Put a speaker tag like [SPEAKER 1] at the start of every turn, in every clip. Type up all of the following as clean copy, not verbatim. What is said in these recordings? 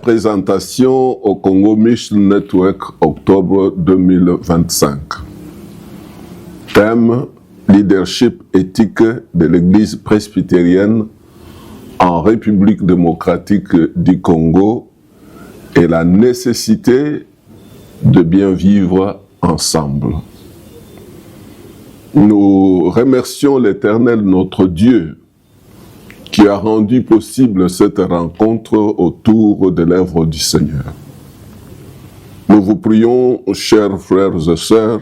[SPEAKER 1] présentation au Congo Mission Network, octobre 2025. Thème: leadership éthique de l'Église presbytérienne en République démocratique du Congo et la nécessité de bien vivre ensemble. Nous remercions l'Éternel, notre Dieu, qui a rendu possible cette rencontre autour de l'œuvre du Seigneur. Nous vous prions, chers frères et sœurs,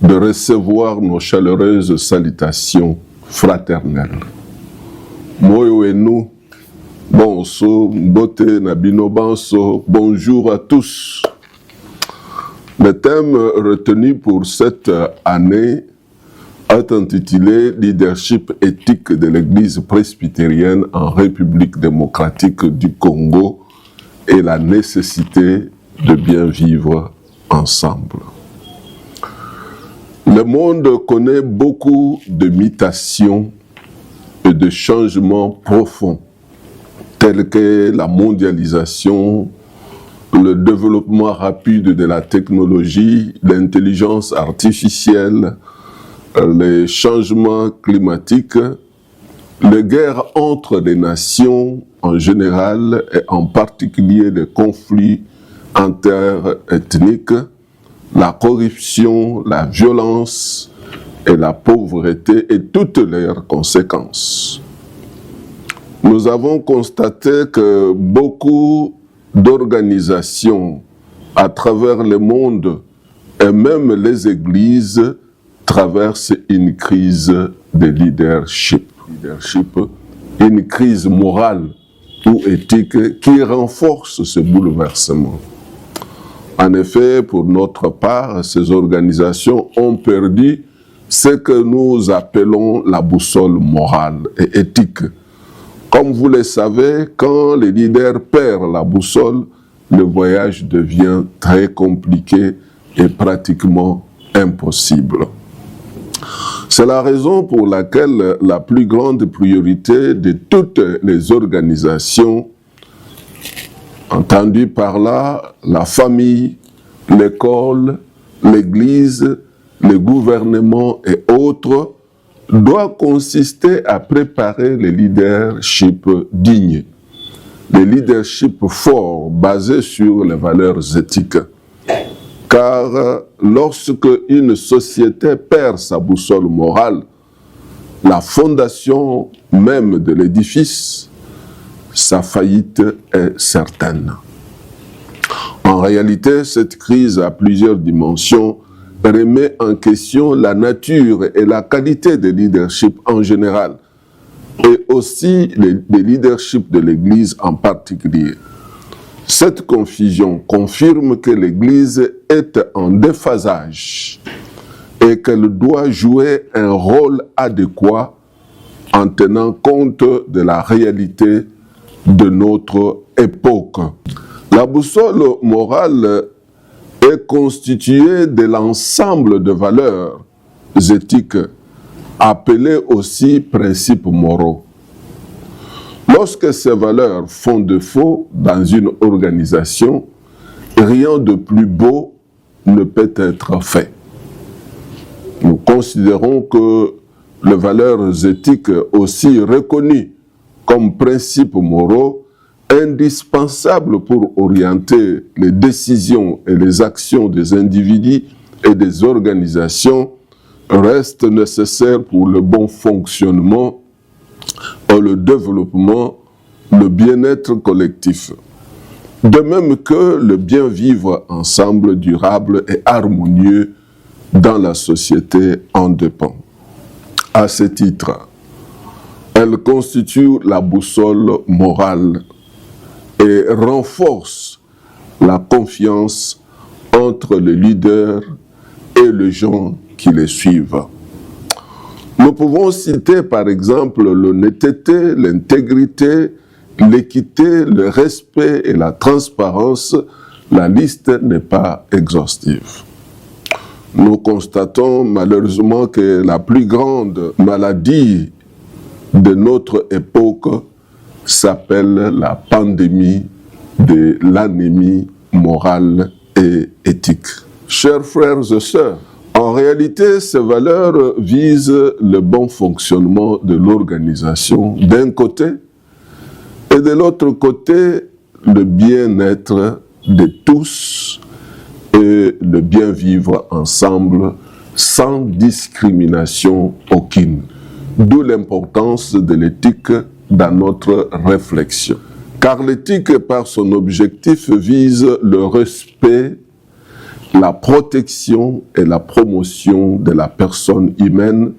[SPEAKER 1] de recevoir nos chaleureuses salutations fraternelles. Moyo et nous, bonso, mbote nabino banso, bonjour à tous. Le thème retenu pour cette année est intitulé « Leadership éthique de l'Église presbytérienne en République démocratique du Congo et la nécessité de bien vivre ensemble ». Le monde connaît beaucoup de mutations et de changements profonds, tels que la mondialisation, le développement rapide de la technologie, l'intelligence artificielle, les changements climatiques, les guerres entre les nations en général et en particulier les conflits interethniques, la corruption, la violence et la pauvreté et toutes leurs conséquences. Nous avons constaté que beaucoup d'organisations à travers le monde et même les églises traversent une crise de leadership, une crise morale ou éthique qui renforce ce bouleversement. En effet, pour notre part, ces organisations ont perdu ce que nous appelons la boussole morale et éthique. Comme vous le savez, quand les leaders perdent la boussole, le voyage devient très compliqué et pratiquement impossible. C'est la raison pour laquelle la plus grande priorité de toutes les organisations, entendu par là, la famille, l'école, l'église, le gouvernement et autres, doit consister à préparer le leadership digne, le leadership fort basé sur les valeurs éthiques. Car lorsque une société perd sa boussole morale, la fondation même de l'édifice, sa faillite est certaine. En réalité, cette crise à plusieurs dimensions remet en question la nature et la qualité des leadership en général, et aussi des leadership de l'Église en particulier. Cette confusion confirme que l'Église est en déphasage et qu'elle doit jouer un rôle adéquat en tenant compte de la réalité de notre époque. La boussole morale est constituée de l'ensemble de valeurs éthiques, appelées aussi principes moraux. Lorsque ces valeurs font défaut dans une organisation, rien de plus beau ne peut être fait. Nous considérons que les valeurs éthiques aussi reconnues comme principes moraux, indispensables pour orienter les décisions et les actions des individus et des organisations, restent nécessaires pour le bon fonctionnement et le développement, le bien-être collectif. De même que le bien vivre ensemble durable et harmonieux dans la société en dépend. À ce titre, elle constitue la boussole morale et renforce la confiance entre les leaders et les gens qui les suivent. Nous pouvons citer par exemple l'honnêteté, l'intégrité, l'équité, le respect et la transparence. La liste n'est pas exhaustive. Nous constatons malheureusement que la plus grande maladie de notre époque s'appelle la pandémie de l'anémie morale et éthique. Chers frères et sœurs, en réalité, ces valeurs visent le bon fonctionnement de l'organisation d'un côté et de l'autre côté, le bien-être de tous et le bien vivre ensemble sans discrimination aucune. D'où l'importance de l'éthique dans notre réflexion. Car l'éthique, par son objectif, vise le respect, la protection et la promotion de la personne humaine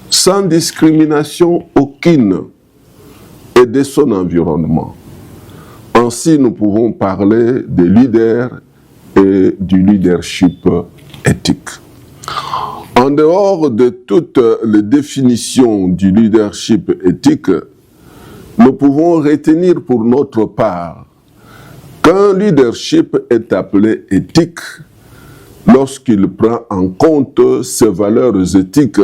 [SPEAKER 1] sans discrimination aucune et de son environnement. Ainsi, nous pouvons parler des leaders et du leadership éthique. En dehors de toutes les définitions du leadership éthique, nous pouvons retenir pour notre part qu'un leadership est appelé éthique lorsqu'il prend en compte ses valeurs éthiques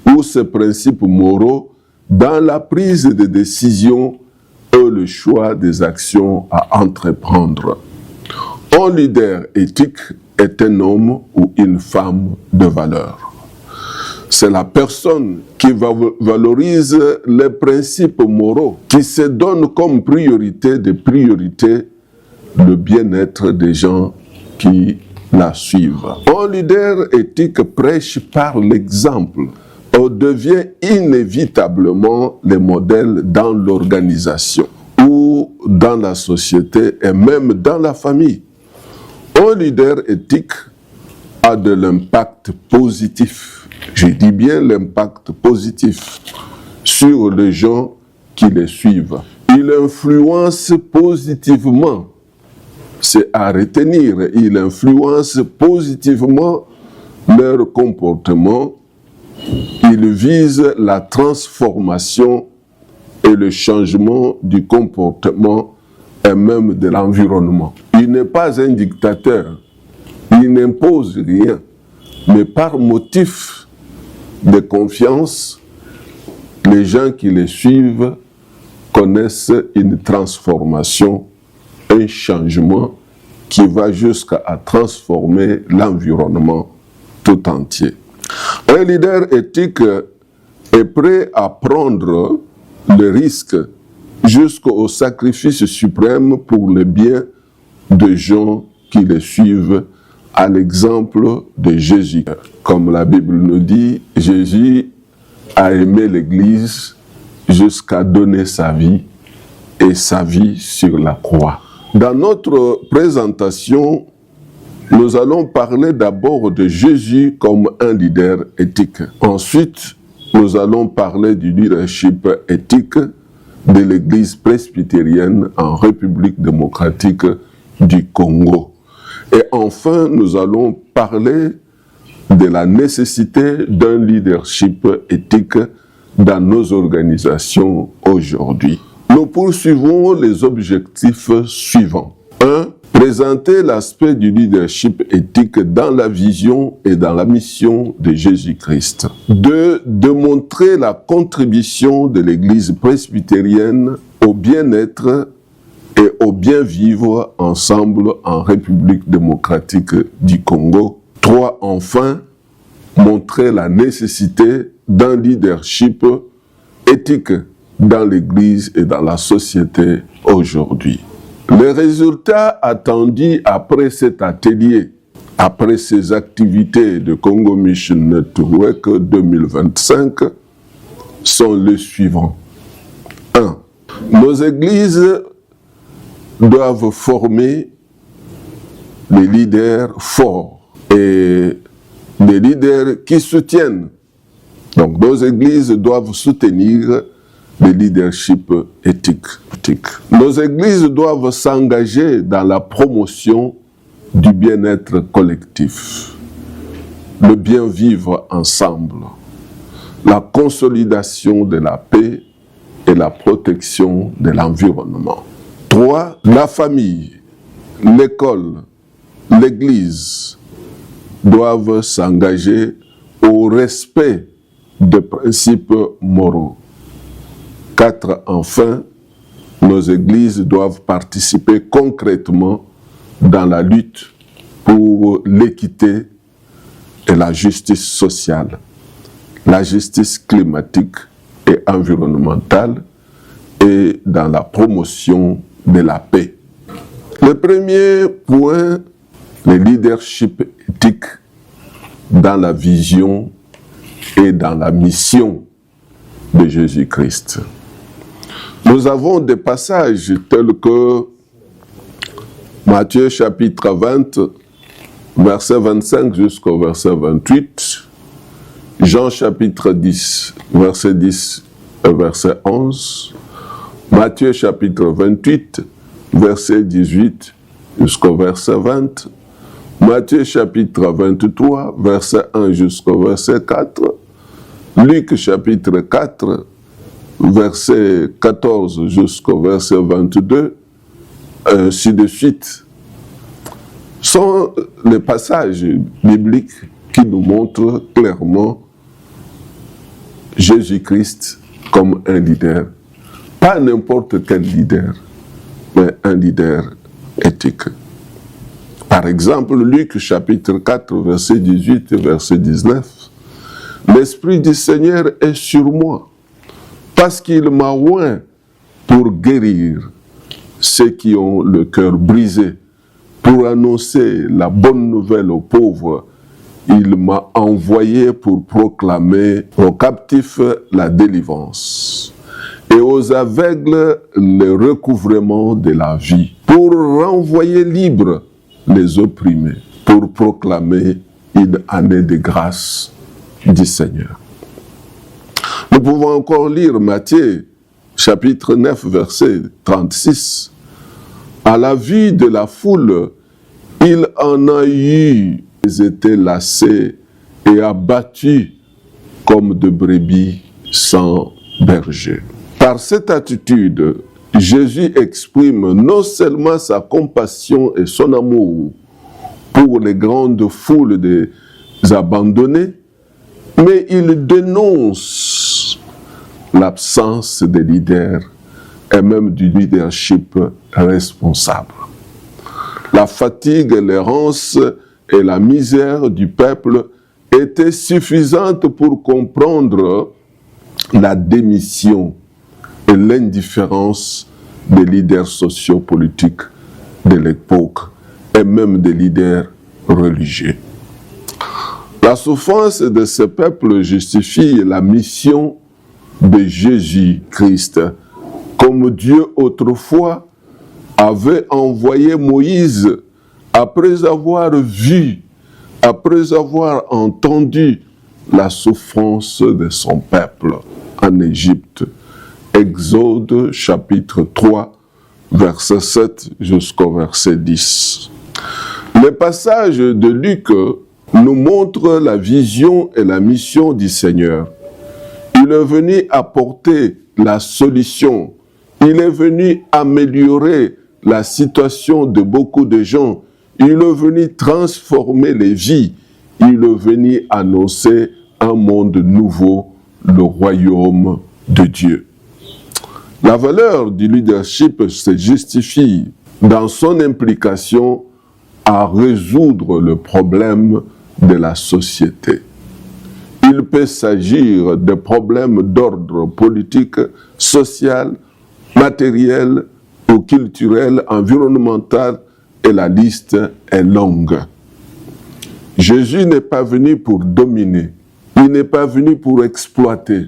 [SPEAKER 1] ou ses principes moraux dans la prise de décisions et le choix des actions à entreprendre. Un leader éthique est un homme ou une femme de valeur. C'est la personne qui valorise les principes moraux, qui se donne comme priorité de priorité le bien-être des gens qui la suivent. Un leader éthique prêche par l'exemple. On devient inévitablement le modèle dans l'organisation ou dans la société et même dans la famille. Un leader éthique a de l'impact positif. Je dis bien l'impact positif sur les gens qui les suivent. Il influence positivement, c'est à retenir, il influence positivement leur comportement. Il vise la transformation et le changement du comportement et même de l'environnement. Il n'est pas un dictateur, il n'impose rien, mais par motif de confiance, les gens qui les suivent connaissent une transformation, un changement qui va jusqu'à transformer l'environnement tout entier. Un leader éthique est prêt à prendre le risque jusqu'au sacrifice suprême pour le bien des gens qui les suivent, à l'exemple de Jésus. Comme la Bible nous dit, Jésus a aimé l'Église jusqu'à donner sa vie et sa vie sur la croix. Dans notre présentation, nous allons parler d'abord de Jésus comme un leader éthique. Ensuite, nous allons parler du leadership éthique de l'Église presbytérienne en République démocratique du Congo. Et enfin, nous allons parler de la nécessité d'un leadership éthique dans nos organisations aujourd'hui. Nous poursuivons les objectifs suivants. 1. Présenter l'aspect du leadership éthique dans la vision et dans la mission de Jésus-Christ. 2. Démontrer la contribution de l'Église presbytérienne au bien-être et au bien vivre ensemble en République démocratique du Congo. 3. Enfin, montrer la nécessité d'un leadership éthique dans l'Église et dans la société aujourd'hui. Les résultats attendus après cet atelier, après ces activités de Congo Mission Network 2025, sont les suivants. 1. Nos églises doivent former les leaders forts et des leaders qui soutiennent. Donc, nos églises doivent soutenir le leadership éthique. Nos églises doivent s'engager dans la promotion du bien-être collectif, le bien vivre ensemble, la consolidation de la paix et la protection de l'environnement. 3. La famille, l'école, l'Église doivent s'engager au respect des principes moraux. 4. Enfin, nos églises doivent participer concrètement dans la lutte pour l'équité et la justice sociale, la justice climatique et environnementale et dans la promotion de la paix. Le premier point, le leadership éthique dans la vision et dans la mission de Jésus-Christ. Nous avons des passages tels que Matthieu chapitre 20, verset 25 jusqu'au verset 28, Jean chapitre 10, verset 10 et verset 11, Matthieu chapitre 28, verset 18 jusqu'au verset 20, Matthieu chapitre 23, verset 1 jusqu'au verset 4, Luc chapitre 4, verset 14 jusqu'au verset 22, ainsi de suite, sont les passages bibliques qui nous montrent clairement Jésus-Christ comme un leader. Pas n'importe quel leader, mais un leader éthique. Par exemple, Luc chapitre 4, verset 18 et verset 19, « L'Esprit du Seigneur est sur moi, parce qu'il m'a oint pour guérir ceux qui ont le cœur brisé, pour annoncer la bonne nouvelle aux pauvres. Il m'a envoyé pour proclamer aux captifs la délivrance et aux aveugles le recouvrement de la vie, pour renvoyer libres les opprimés, pour proclamer une année de grâce du Seigneur. » Nous pouvons encore lire Matthieu, chapitre 9, verset 36. « À la vue de la foule, il en a eu, ils étaient lassés et abattus comme de brebis sans berger. » Par cette attitude, Jésus exprime non seulement sa compassion et son amour pour les grandes foules des abandonnés, mais il dénonce l'absence des leaders et même du leadership responsable. La fatigue, l'errance et la misère du peuple étaient suffisantes pour comprendre la démission et l'indifférence des leaders sociopolitiques de l'époque et même des leaders religieux. La souffrance de ce peuple justifie la mission de Jésus-Christ. Comme Dieu autrefois avait envoyé Moïse après avoir vu, après avoir entendu la souffrance de son peuple en Égypte. Exode chapitre 3, verset 7 jusqu'au verset 10. Le passage de Luc nous montre la vision et la mission du Seigneur. Il est venu apporter la solution. Il est venu améliorer la situation de beaucoup de gens. Il est venu transformer les vies. Il est venu annoncer un monde nouveau, le royaume de Dieu. La valeur du leadership se justifie dans son implication à résoudre le problème de la société. Il peut s'agir de problèmes d'ordre politique, social, matériel ou culturel, environnemental, et la liste est longue. Jésus n'est pas venu pour dominer, il n'est pas venu pour exploiter,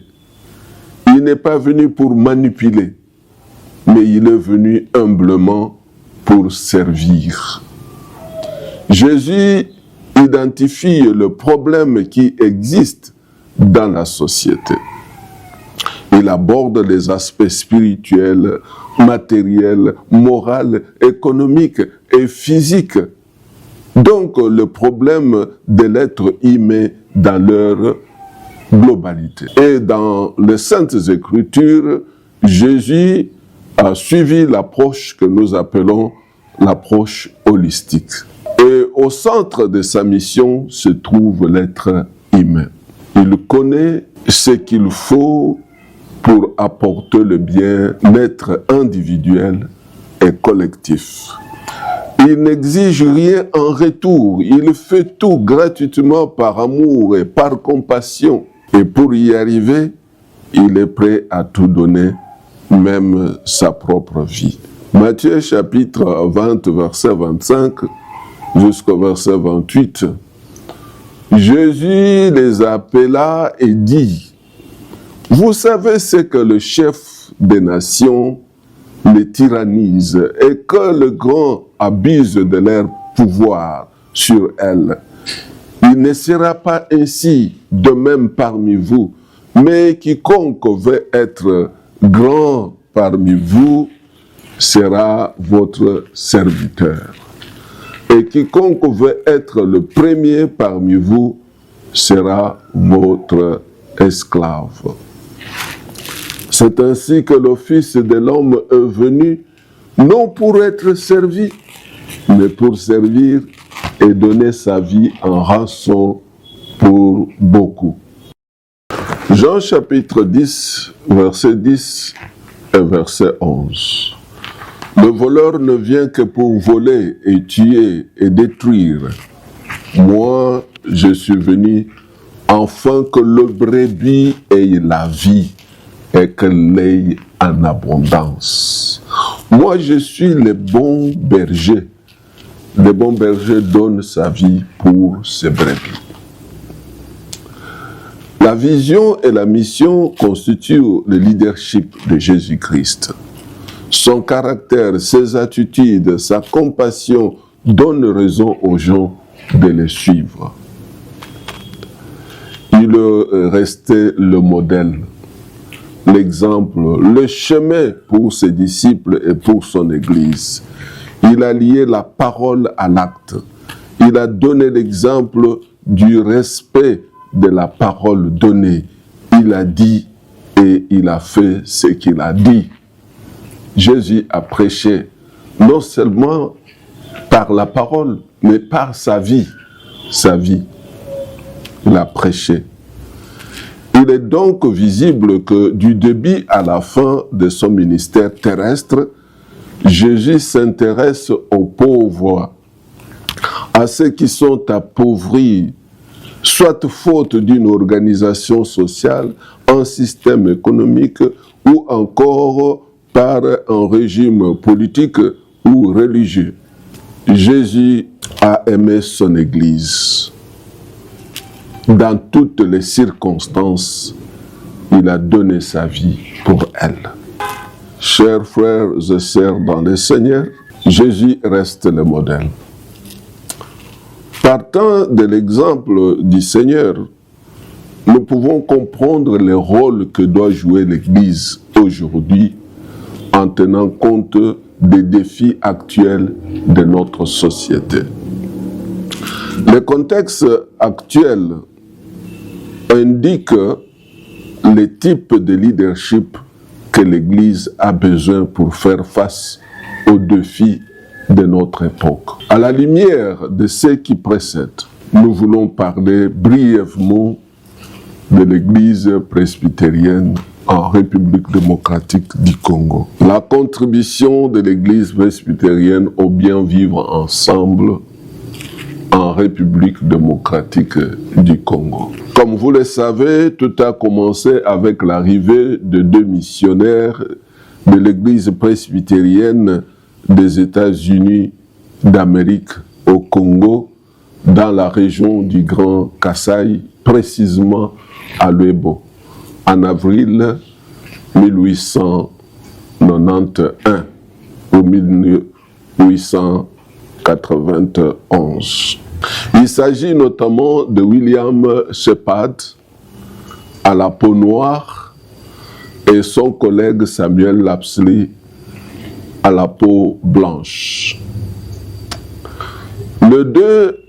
[SPEAKER 1] il n'est pas venu pour manipuler, mais il est venu humblement pour servir. Jésus identifie le problème qui existe dans la société. Il aborde les aspects spirituels, matériels, moraux, économiques et physiques. Donc le problème de l'être humain dans leur globalité. Et dans les Saintes Écritures, Jésus a suivi l'approche que nous appelons l'approche holistique. Et au centre de sa mission se trouve l'être humain. Il connaît ce qu'il faut pour apporter le bien-être individuel et collectif. Il n'exige rien en retour, il fait tout gratuitement par amour et par compassion. Et pour y arriver, il est prêt à tout donner, même sa propre vie. Matthieu chapitre 20, verset 25 jusqu'au verset 28. Jésus les appela et dit, « Vous savez ce que le chef des nations les tyrannise et que le grand abuse de leur pouvoir sur elles. Il ne sera pas ainsi de même parmi vous, mais quiconque veut être grand parmi vous sera votre serviteur. Et quiconque veut être le premier parmi vous sera votre esclave. C'est ainsi que le Fils de l'homme est venu, non pour être servi, mais pour servir et donner sa vie en rançon pour beaucoup. » Jean chapitre 10, verset 10 et verset 11. « Le voleur ne vient que pour voler et tuer et détruire. Moi, je suis venu afin que le brebis ait la vie et que l'ait en abondance. Moi, je suis le bon berger. Le bon berger donne sa vie pour ses brebis. » La vision et la mission constituent le leadership de Jésus-Christ. Son caractère, ses attitudes, sa compassion donnent raison aux gens de le suivre. Il restait le modèle, l'exemple, le chemin pour ses disciples et pour son Église. Il a lié la parole à l'acte. Il a donné l'exemple du respect de la parole donnée. Il a dit et il a fait ce qu'il a dit. Jésus a prêché non seulement par la parole, mais par sa vie. Sa vie. Il a prêché. Il est donc visible que du début à la fin de son ministère terrestre, Jésus s'intéresse aux pauvres, à ceux qui sont appauvris, soit faute d'une organisation sociale, un système économique ou encore par un régime politique ou religieux. Jésus a aimé son Église. Dans toutes les circonstances, il a donné sa vie pour elle. Chers frères et sœurs dans le Seigneur, Jésus reste le modèle. Partant de l'exemple du Seigneur, nous pouvons comprendre le rôle que doit jouer l'Église aujourd'hui en tenant compte des défis actuels de notre société. Le contexte actuel indique les types de leadership que l'Église a besoin pour faire face aux défis de notre époque. À la lumière de ce qui précède, nous voulons parler brièvement de l'Église presbytérienne en République démocratique du Congo. La contribution de l'Église presbytérienne au bien vivre ensemble en République démocratique du Congo. Comme vous le savez, tout a commencé avec l'arrivée de 2 missionnaires de l'Église presbytérienne des États-Unis d'Amérique au Congo, dans la région du Grand Kasaï, précisément à Lwebo, en avril 1891 ou 1891. Il s'agit notamment de William Shepard, à la peau noire, et son collègue Samuel Lapsley, à la peau blanche. Les deux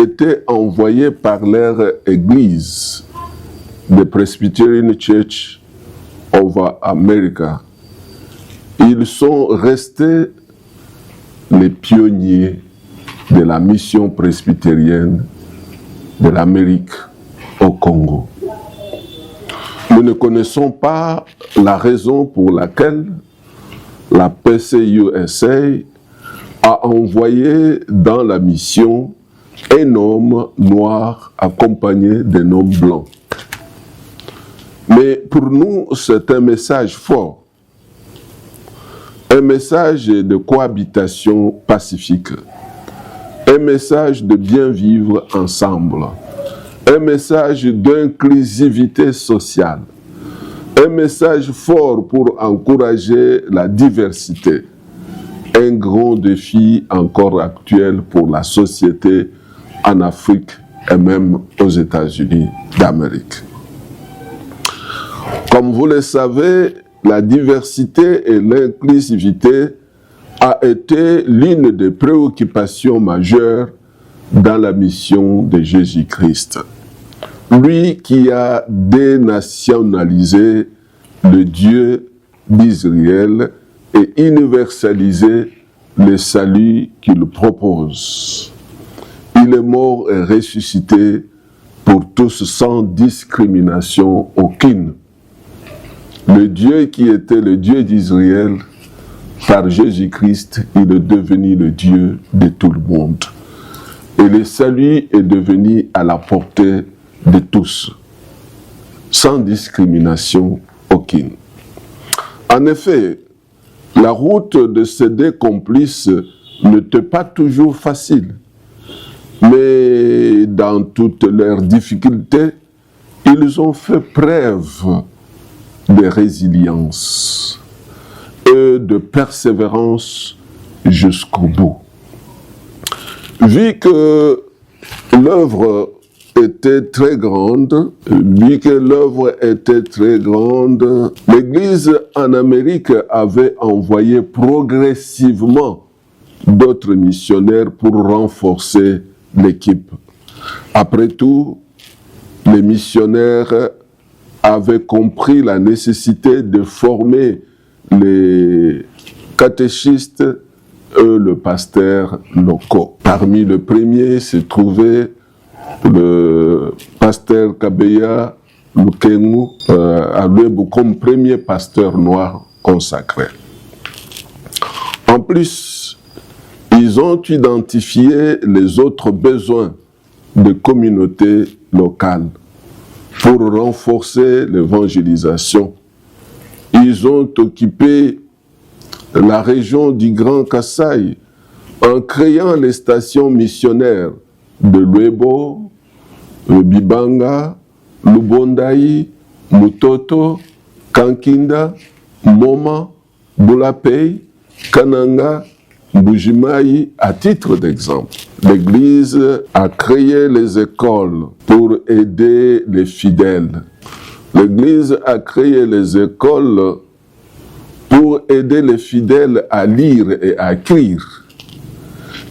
[SPEAKER 1] étaient envoyés par leur église, the Presbyterian Church of America. Ils sont restés les pionniers de la mission presbytérienne de l'Amérique au Congo. Nous ne connaissons pas la raison pour laquelle la PCUSA a envoyé dans la mission un homme noir accompagné d'un homme blanc. Mais pour nous, c'est un message fort, un message de cohabitation pacifique, un message de bien vivre ensemble, un message d'inclusivité sociale, un message fort pour encourager la diversité, un grand défi encore actuel pour la société en Afrique et même aux États-Unis d'Amérique. Comme vous le savez, la diversité et l'inclusivité a été l'une des préoccupations majeures dans la mission de Jésus-Christ. Lui qui a dénationalisé le Dieu d'Israël et universalisé le salut qu'il propose. Il est mort et ressuscité pour tous sans discrimination aucune. Le Dieu qui était le Dieu d'Israël, par Jésus-Christ, il est devenu le Dieu de tout le monde. Et le salut est devenu à la portée de tous, sans discrimination aucune. En effet, la route de ces deux complices n'était pas toujours facile, mais dans toutes leurs difficultés, ils ont fait preuve de résilience et de persévérance jusqu'au bout. Vu que l'œuvre était très grande, l'Église en Amérique avait envoyé progressivement d'autres missionnaires pour renforcer l'équipe. Après tout, les missionnaires avaient compris la nécessité de former les catéchistes et le pasteur locaux. Parmi les premiers se trouvait le pasteur Kabeya Lukengu, comme premier pasteur noir consacré. En plus, ils ont identifié les autres besoins de communautés locales pour renforcer l'évangélisation. Ils ont occupé la région du Grand Kasaï en créant les stations missionnaires de Lwebo, Bibanga, Lubondaï, Mutoto, Kankinda, Moma, Boulapei, Kananga, Bujimaï, à titre d'exemple. L'Église a créé les écoles pour aider les fidèles. L'Église a créé les écoles pour aider les fidèles à lire et à écrire.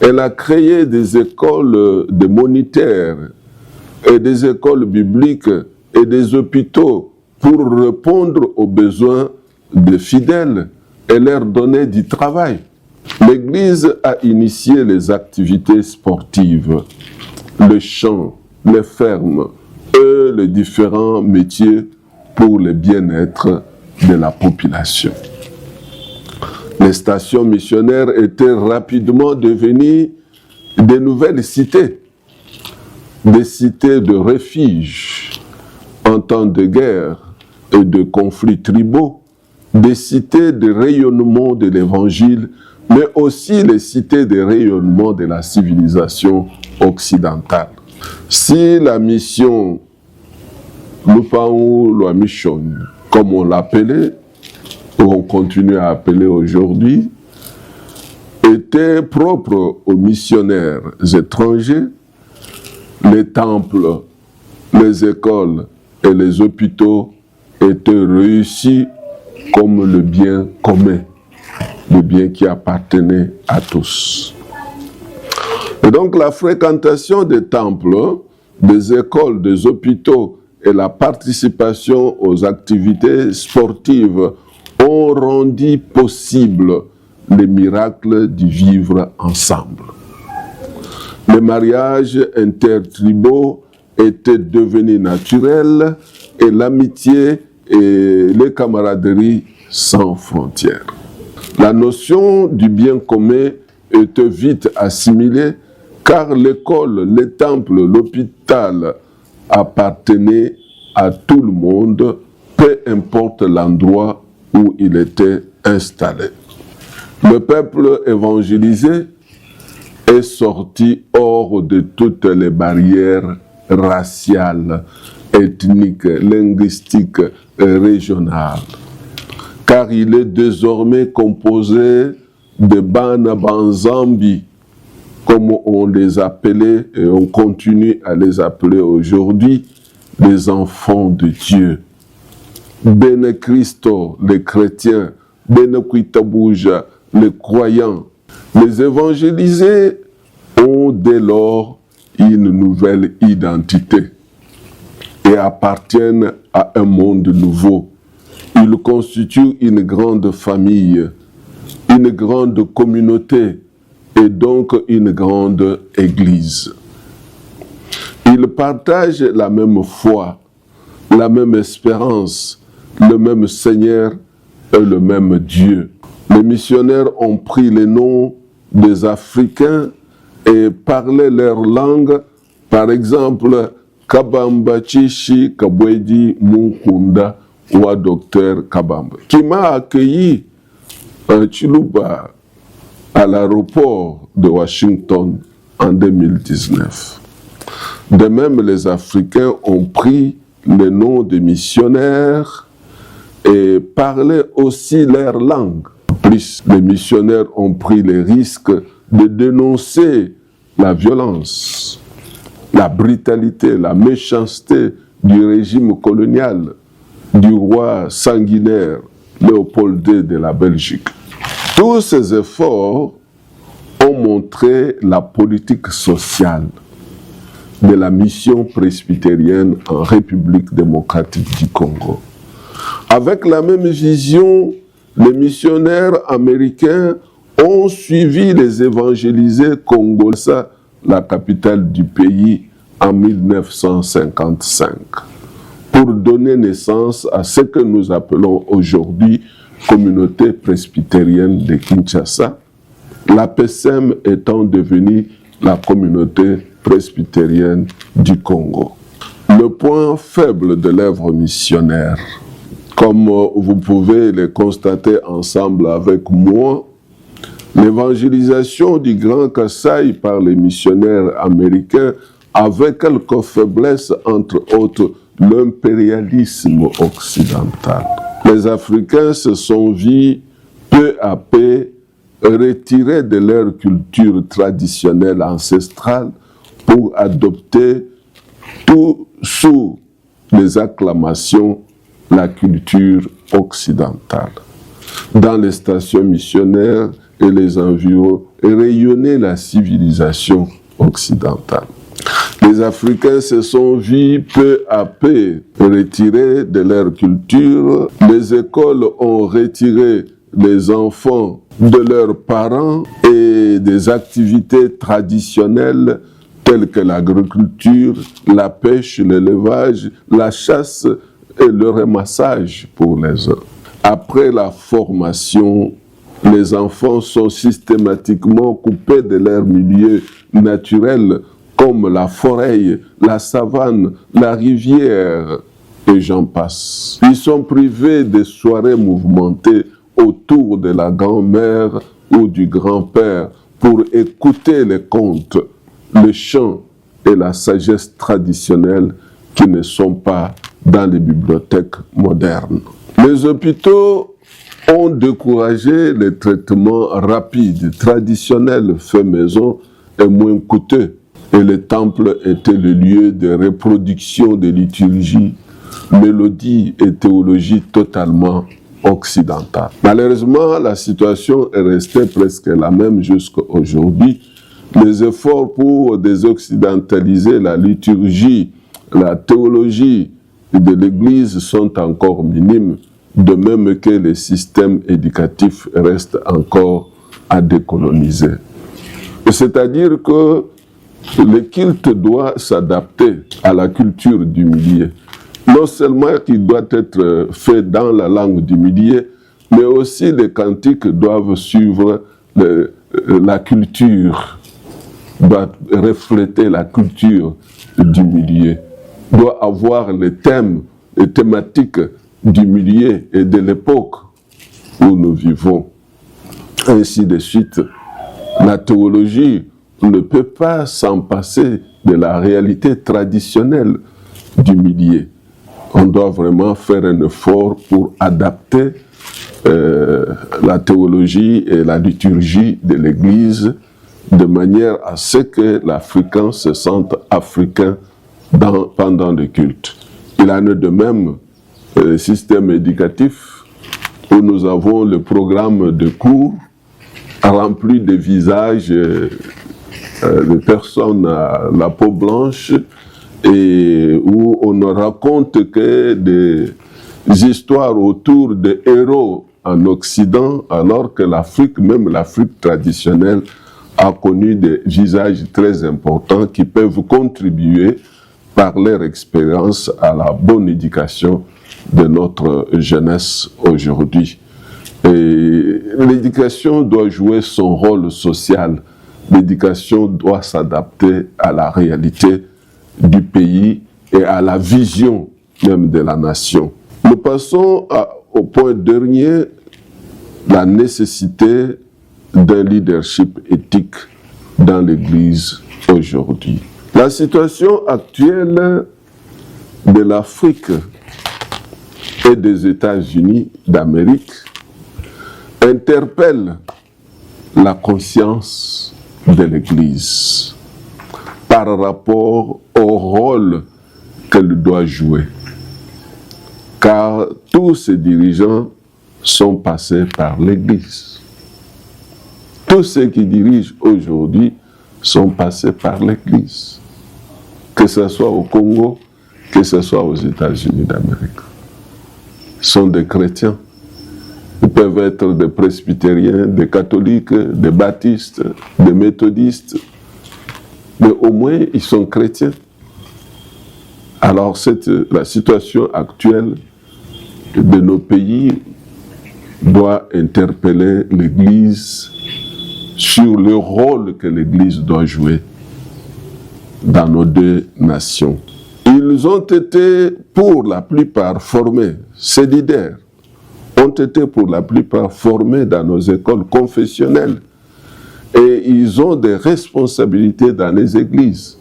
[SPEAKER 1] Elle a créé des écoles de moniteurs et des écoles bibliques et des hôpitaux pour répondre aux besoins des fidèles et leur donner du travail. L'Église a initié les activités sportives, les champs, les fermes et les différents métiers pour le bien-être de la population. Les stations missionnaires étaient rapidement devenues de nouvelles cités, des cités de refuge en temps de guerre et de conflits tribaux, des cités de rayonnement de l'Évangile, mais aussi les cités de rayonnement de la civilisation occidentale. Si la mission Lupaou Loi Mission, comme on l'appelait, ou on continue à appeler aujourd'hui, était propre aux missionnaires étrangers, les temples, les écoles et les hôpitaux étaient réussis comme le bien commun, le bien qui appartenait à tous. Et donc la fréquentation des temples, des écoles, des hôpitaux et la participation aux activités sportives ont rendu possible les miracles du vivre ensemble. Les mariages intertribaux étaient devenus naturels et l'amitié et les camaraderies sans frontières. La notion du bien commun était vite assimilée car l'école, les temples, l'hôpital appartenaient à tout le monde, peu importe l'endroit où il était installé. Le peuple évangélisé est sorti hors de toutes les barrières raciales, ethniques, linguistiques et régionales, car il est désormais composé de Bana Banzambi, comme on les appelait et on continue à les appeler aujourd'hui, les enfants de Dieu. Bene Christo, les chrétiens, Bene Kuitabuja, les croyants. Les évangélisés ont dès lors une nouvelle identité et appartiennent à un monde nouveau. Ils constituent une grande famille, une grande communauté et donc une grande église. Ils partagent la même foi, la même espérance, le même Seigneur et le même Dieu. Les missionnaires ont pris les noms des Africains et parlaient leur langue, par exemple, Kabamba Chishi Kabwedi Munkunda ou à Docteur Kabamba, qui m'a accueilli à Chiluba à l'aéroport de Washington en 2019. De même, les Africains ont pris les noms des missionnaires et parlaient aussi leur langue. En plus, les missionnaires ont pris les risques de dénoncer la violence, la brutalité, la méchanceté du régime colonial, du roi sanguinaire Léopold II de la Belgique. Tous ces efforts ont montré la politique sociale de la mission presbytérienne en République démocratique du Congo. Avec la même vision, les missionnaires américains ont suivi les évangélisés congolais, la capitale du pays, en 1955, pour donner naissance à ce que nous appelons aujourd'hui Communauté presbytérienne de Kinshasa, la PSM étant devenue la Communauté presbytérienne du Congo. Le point faible de l'œuvre missionnaire, comme vous pouvez le constater ensemble avec moi, l'évangélisation du Grand Kasaï par les missionnaires américains avait quelques faiblesses, entre autres l'impérialisme occidental. Les Africains se sont vus peu à peu retirés de leur culture traditionnelle ancestrale pour adopter tout sous les acclamations la culture occidentale. Dans les stations missionnaires et les environs, rayonnait la civilisation occidentale. Les Africains se sont vus peu à peu retirés de leur culture. Les écoles ont retiré les enfants de leurs parents et des activités traditionnelles telles que l'agriculture, la pêche, l'élevage, la chasse et le ramassage pour les hommes. Après la formation, les enfants sont systématiquement coupés de leur milieu naturel comme la forêt, la savane, la rivière, et j'en passe. Ils sont privés de soirées mouvementées autour de la grand-mère ou du grand-père pour écouter les contes, les chants et la sagesse traditionnelle qui ne sont pas dans les bibliothèques modernes. Les hôpitaux ont découragé les traitements rapides, traditionnels, faits maison et moins coûteux. Et les temples étaient le lieu de reproduction de liturgie, mélodie et théologie totalement occidentale. Malheureusement, la situation est restée presque la même jusqu'à aujourd'hui. Les efforts pour désoccidentaliser la liturgie, la théologie de l'Église sont encore minimes, de même que les systèmes éducatifs restent encore à décoloniser. C'est-à-dire que le culte doit s'adapter à la culture du milieu. non seulement qu'il doit être fait dans la langue du Milié, mais aussi les cantiques doivent suivre la culture, doivent refléter la culture du Milié, doit avoir les thèmes, les thématiques du Milié et de l'époque où nous vivons. Ainsi de suite, la théologie ne peut pas s'en passer de la réalité traditionnelle du Milié. On doit vraiment faire un effort pour adapter la théologie et la liturgie de l'Église de manière à ce que l'Africain se sente africain pendant le culte. Il en est de même le système éducatif où nous avons le programme de cours rempli de visages de personnes à la peau blanche et où on ne raconte que des histoires autour des héros en Occident, alors que l'Afrique, même l'Afrique traditionnelle, a connu des visages très importants qui peuvent contribuer par leur expérience à la bonne éducation de notre jeunesse aujourd'hui. Et l'éducation doit jouer son rôle social. L'éducation doit s'adapter à la réalité du pays et à la vision même de la nation. Nous passons au point dernier, la nécessité d'un leadership éthique dans l'Église aujourd'hui. La situation actuelle de l'Afrique et des États-Unis d'Amérique interpelle la conscience de l'Église par rapport au rôle qu'elle doit jouer. Car tous ces dirigeants sont passés par l'Église. Tous ceux qui dirigent aujourd'hui sont passés par l'Église. Que ce soit au Congo, que ce soit aux États-Unis d'Amérique. Ce sont des chrétiens. Ils peuvent être des presbytériens, des catholiques, des baptistes, des méthodistes. Mais au moins, ils sont chrétiens. Alors, la situation actuelle de nos pays doit interpeller l'Église sur le rôle que l'Église doit jouer dans nos deux nations. Ils ont été pour la plupart formés, ces leaders ont été pour la plupart formés dans nos écoles confessionnelles et ils ont des responsabilités dans les églises.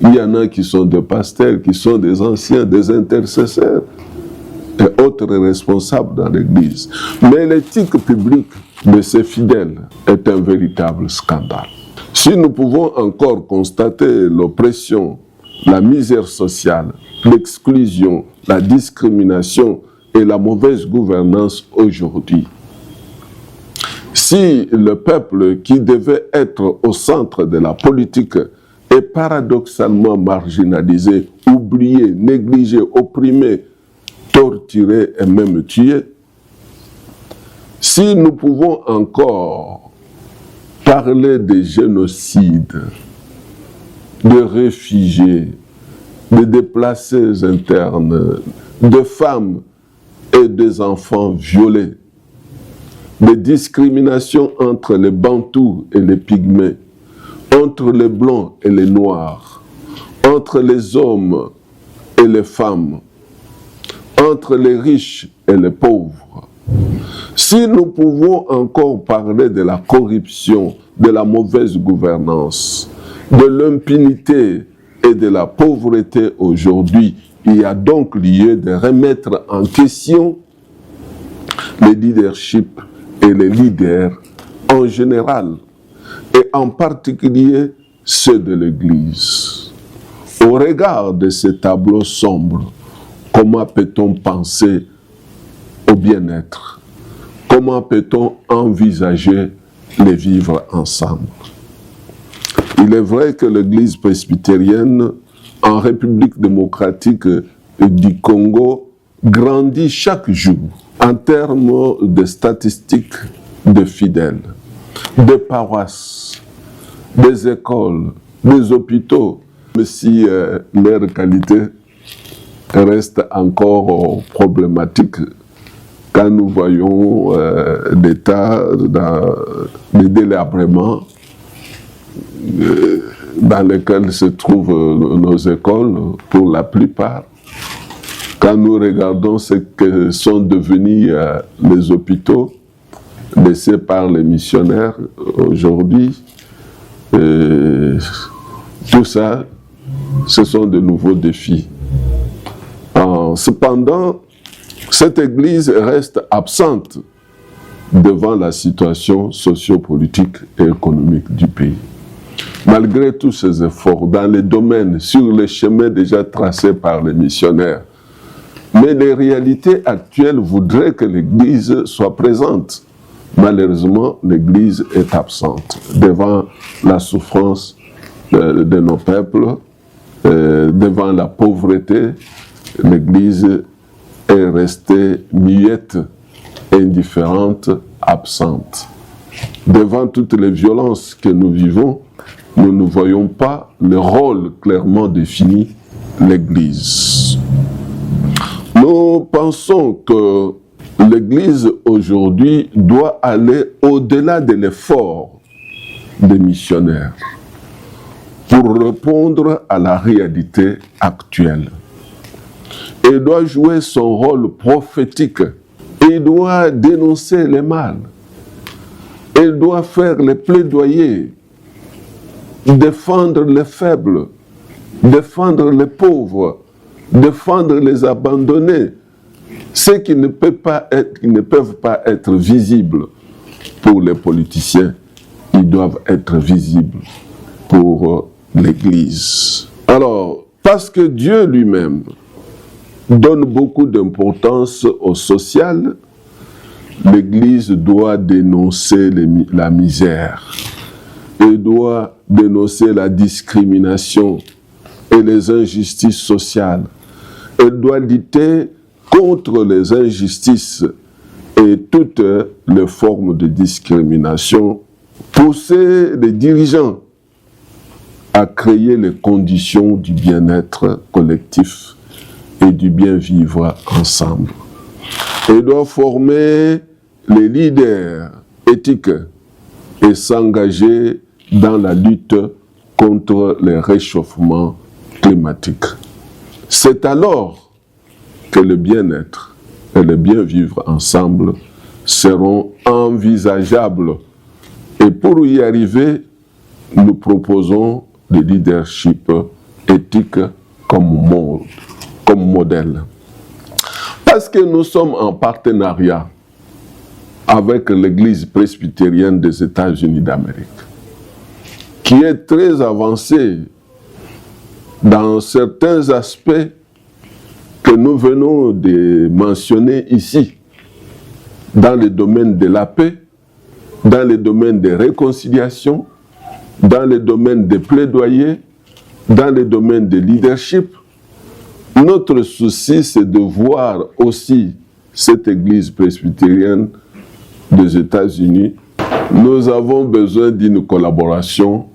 [SPEAKER 1] Il y en a qui sont des pasteurs, qui sont des anciens, des intercesseurs et autres responsables dans l'église. Mais l'éthique publique de ces fidèles est un véritable scandale. Si nous pouvons encore constater l'oppression, la misère sociale, l'exclusion, la discrimination et la mauvaise gouvernance aujourd'hui, si le peuple qui devait être au centre de la politique est paradoxalement marginalisé, oublié, négligé, opprimé, torturé et même tué, si nous pouvons encore parler de génocide, de réfugiés, de déplacés internes, de femmes et des enfants violés, de discrimination entre les Bantous et les Pygmées, entre les Blancs et les Noirs, entre les hommes et les femmes, entre les riches et les pauvres. Si nous pouvons encore parler de la corruption, de la mauvaise gouvernance, de l'impunité et de la pauvreté aujourd'hui, il y a donc lieu de remettre en question le leadership et les leaders en général, et en particulier ceux de l'Église. Au regard de ces tableaux sombres, comment peut-on penser au bien-être? Comment peut-on envisager les vivre ensemble? Il est vrai que l'Église presbytérienne en République démocratique du Congo grandit chaque jour en termes de statistiques de fidèles, des paroisses, des écoles, des hôpitaux, mais si leur qualité reste encore problématique quand nous voyons l'état de délabrement dans lequel se trouvent nos écoles pour la plupart. Quand nous regardons ce que sont devenus les hôpitaux laissés par les missionnaires aujourd'hui, tout ça, ce sont de nouveaux défis. Cependant, cette Église reste absente devant la situation sociopolitique et économique du pays. Malgré tous ces efforts dans les domaines, sur les chemins déjà tracés par les missionnaires, mais les réalités actuelles voudraient que l'Église soit présente. Malheureusement, l'Église est absente devant la souffrance de nos peuples, devant la pauvreté. L'Église est restée muette, indifférente, absente. Devant toutes les violences que nous vivons, nous ne voyons pas le rôle clairement défini de l'Église. Nous pensons que l'Église aujourd'hui doit aller au-delà de l'effort des missionnaires pour répondre à la réalité actuelle. Elle doit jouer son rôle prophétique. Elle doit dénoncer le mal. Elle doit faire les plaidoyers, défendre les faibles, défendre les pauvres, défendre les abandonnés, ceux qui ne peuvent pas être visibles pour les politiciens. Ils doivent être visibles pour l'Église. Alors, parce que Dieu lui-même donne beaucoup d'importance au social, l'Église doit dénoncer la misère. Elle doit dénoncer la discrimination et les injustices sociales. Elle doit lutter contre les injustices et toutes les formes de discrimination, pousser les dirigeants à créer les conditions du bien-être collectif et du bien-vivre ensemble. Elle doit former les leaders éthiques et s'engager dans la lutte contre les réchauffements climatiques. C'est alors que le bien-être et le bien-vivre ensemble seront envisageables. Et pour y arriver, nous proposons le leadership éthique comme modèle. Parce que nous sommes en partenariat avec l'Église presbytérienne des États-Unis d'Amérique, qui est très avancée dans certains aspects que nous venons de mentionner ici, dans le domaine de la paix, dans le domaine de réconciliation, dans le domaine de plaidoyer, dans le domaine de leadership. Notre souci, c'est de voir aussi cette Église presbytérienne des États-Unis. Nous avons besoin d'une collaboration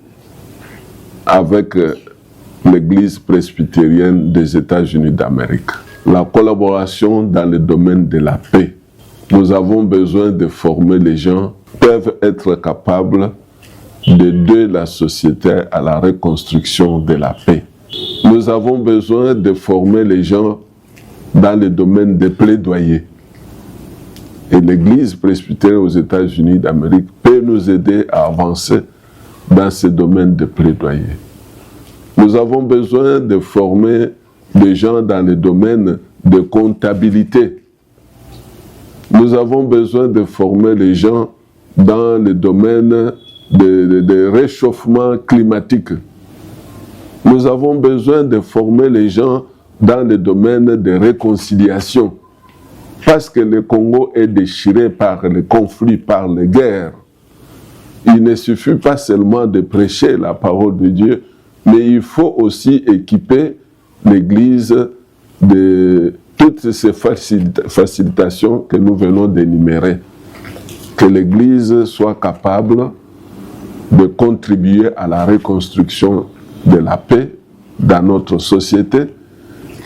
[SPEAKER 1] avec l'Église presbytérienne des États-Unis d'Amérique. La collaboration dans le domaine de la paix. Nous avons besoin de former les gens qui peuvent être capables d'aider la société à la reconstruction de la paix. Nous avons besoin de former les gens dans le domaine des plaidoyers. Et l'Église presbytérienne aux États-Unis d'Amérique peut nous aider à avancer dans ce domaine de plaidoyer. Nous avons besoin de former des gens dans le domaine de comptabilité. Nous avons besoin de former les gens dans le domaine de réchauffement climatique. Nous avons besoin de former les gens dans le domaine de réconciliation. Parce que le Congo est déchiré par les conflits, par les guerres. Il ne suffit pas seulement de prêcher la parole de Dieu, mais il faut aussi équiper l'Église de toutes ces facilitations que nous venons d'énumérer. Que l'Église soit capable de contribuer à la reconstruction de la paix dans notre société,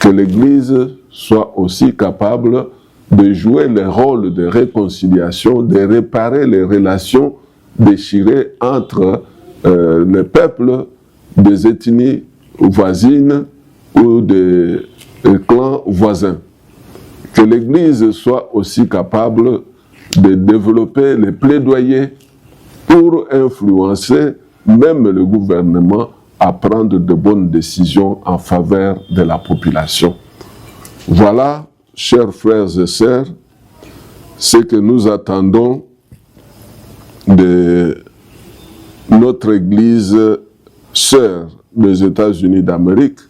[SPEAKER 1] que l'Église soit aussi capable de jouer le rôle de réconciliation, de réparer les relations déchirées entre les peuples des ethnies voisines ou des clans voisins. Que l'Église soit aussi capable de développer les plaidoyers pour influencer même le gouvernement à prendre de bonnes décisions en faveur de la population. Voilà, chers frères et sœurs, ce que nous attendons de notre Église sœur des États-Unis d'Amérique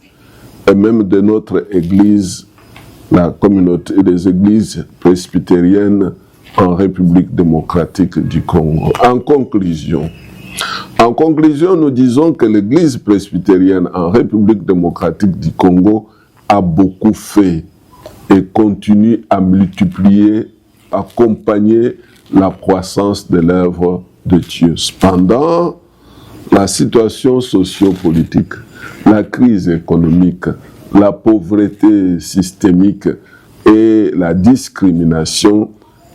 [SPEAKER 1] et même de notre Église, la communauté des Églises presbytériennes en République démocratique du Congo. En conclusion, nous disons que l'Église presbytérienne en République démocratique du Congo a beaucoup fait et continue à multiplier, accompagner la croissance de l'œuvre de Dieu. Cependant, la situation sociopolitique, la crise économique, la pauvreté systémique et la discrimination,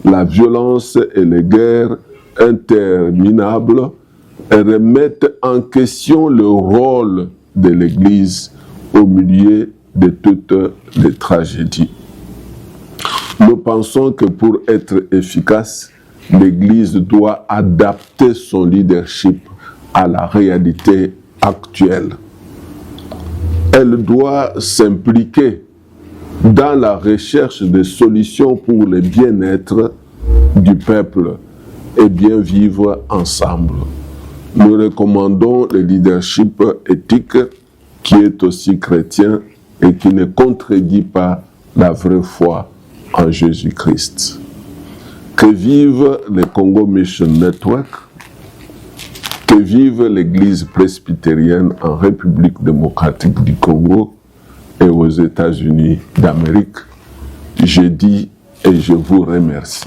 [SPEAKER 1] la violence et les guerres interminables remettent en question le rôle de l'Église au milieu de toutes les tragédies. Nous pensons que pour être efficace, l'Église doit adapter son leadership à la réalité actuelle. Elle doit s'impliquer dans la recherche de solutions pour le bien-être du peuple et bien vivre ensemble. Nous recommandons le leadership éthique qui est aussi chrétien et qui ne contredit pas la vraie foi en Jésus-Christ. Que vive le Congo Mission Network, que vive l'Église presbytérienne en République démocratique du Congo et aux États-Unis d'Amérique. Je dis et je vous remercie.